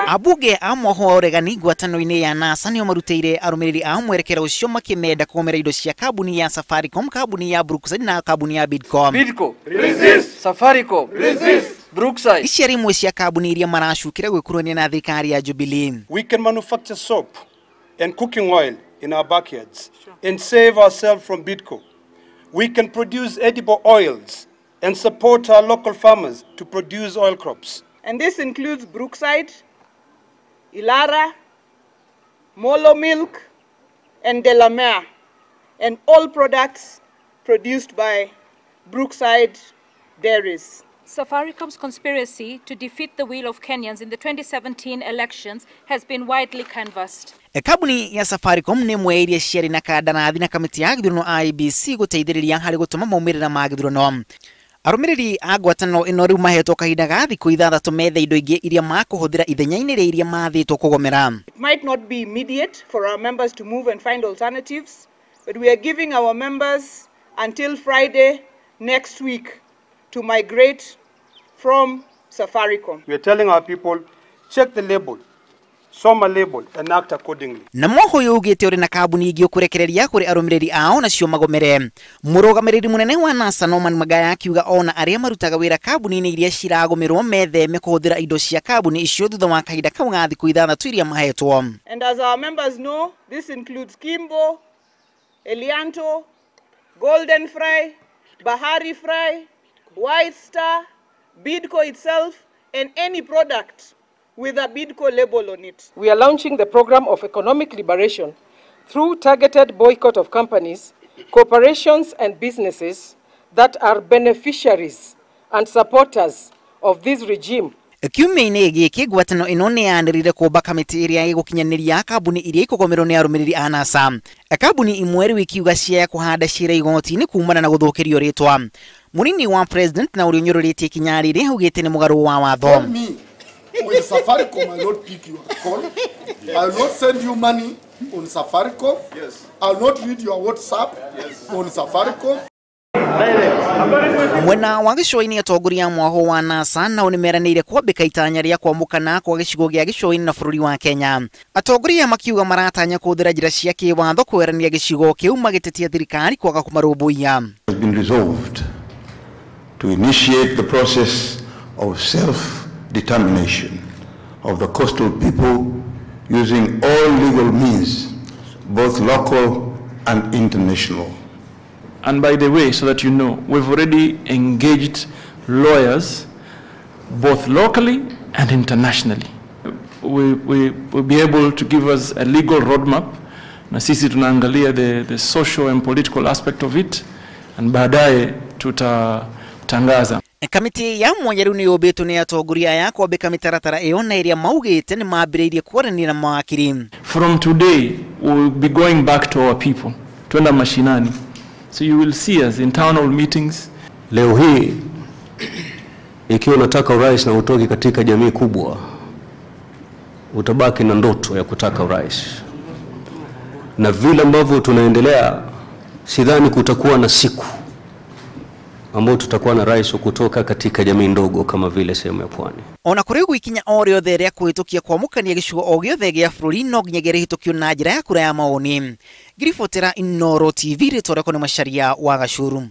Abuge amoho regani ngwatano-ini ya NASA nio marutĩire arũmĩrĩri a mwerekera ũcio makĩmenda kũgomera indo cia kambuni ya Safaricom, kambuni ya Brookside na kambuni ya Bidco. Bidco resist, Safaricom resist, Brookside. Ici imwe cia kambuni iria maracukire gwĩkuruhania na thirikari ya Jubilee. We can manufacture soap and cooking oil in our backyards and save ourselves from Bidco. We can produce edible oils and support our local farmers to produce oil crops. And this includes Brookside, Ilara, Molo Milk, and Delamere, and all products produced by Brookside Dairies. Safaricom's conspiracy to defeat the will of Kenyans in the 2017 elections has been widely canvassed. Kambuni ya Safaricom nĩ imwe iria ciarĩ na kandarathi na kamĩtĩ ya gĩthurano IEBC gũteithĩrĩria harĩ gũtũma maumĩrĩra ma gĩthurano. Arũmĩrĩri a ngwatanĩro ĩno rĩu mahetwo kahinda ga thikũ 6 methe indo ingĩ iria makũhũthĩra ithenya-inĩ rĩa iria mathĩtwo kũgomera. It might not be immediate for our members to move and find alternatives, but we are giving our members until Friday next week to migrate from Safaricom. We are telling our people, check the label, soma label, and act accordingly. Na mwaho yugĩte ũrĩ na kambuni ingĩ ũkũrekereria kũrĩ arũmĩrĩri ao nacio magomere. Mũrũgamĩrĩri mũnene wa NASA Norman Magaya akiuga ona arĩa marutaga wĩra kambuni-inĩ iria ciragomerwo metheme kũhũthĩra indo cia kambuni icio thutha wa kahinda kau ga thikũ 6 iria mahetwo. And as our members know, this includes Kimbo, Elianto, Golden Fry, Bahari Fry, White Star, Bidco itself, and any product with a Bidco label on it. We are launching the program of economic liberation through targeted boycott of companies, corporations, and businesses that are beneficiaries and supporters of this regime. Kiumia-inĩ gĩkĩ ngwatanĩro ĩno nĩ yanĩrĩire kũmba kamĩtĩ ĩrĩa ĩgũkinyanĩria kambuni iria ikũgomerwo nĩ arũmĩrĩri a NASA. Kambuni imwe rĩu ikiuga ciaya kũhanda ciira igoti-inĩ kumana na gũthũkĩrio rĩtwa. Mũnini wa president na ũrĩa ũnyũrũrĩtie ikinya rĩrĩ augĩte nĩ mũgarũ wa watho. With Safaricom, I will not pick your call. I will not send you money on Safaricom. Yes. I will not read your WhatsApp on Safaricom. Mwena wa gĩcũa-inĩ atongoria mwaho wa NASA nao nĩmeranĩire kwambĩka itanya rĩa kwamũkana kwa gĩcigo gĩa gĩcũa-inĩ na bũrũri wa Kenya. Atongoria makiuga maratanya kũhũthĩra njĩra cia kĩwatho kũeherania gĩcigo kĩu magĩtetia thirikari kwaga kũmarũmbũiya. Has been resolved to initiate the process of self-determination of the coastal people using all legal means, both local and international. And by the way, so that you know, we've already engaged lawyers, both locally and internationally. We'll be able to give us a legal roadmap. Na sisi tunaangalia the social and political aspect of it, and baadaye tutatangaza. Kamĩtĩ ya mwanya rĩu nĩ yũmbĩtwo nĩ atongoria aya kwambĩka mĩtaratara ĩyo na ĩrĩa maugĩte nĩ mambĩrĩirie kwaranĩria na mawakiri. From today, we'll be going back to our people, twenda mashinani. So you will see us in town hall meetings. Leo hii ikiwa unataka urais na utoki katika jamii kubwa, utabaki na ndoto ya kutaka urais. Na vile ambavyo tunaendelea, sidhani kutakuwa na siku ambao tutakuwa na rais kutoka katika jamii ndogo kama vile sehemu ya pwani. Ona kũrĩ gũikinya o rĩothe rĩa kũhĩtũkia kwamũkania gĩcigo o gĩothe gĩa bũrũri no nginya rĩhĩtũkio na njĩra ya kura ya maoni. Ngiribotera Inooro TV rĩtwa rĩakwa nĩ Macharia wa Gacũrũ.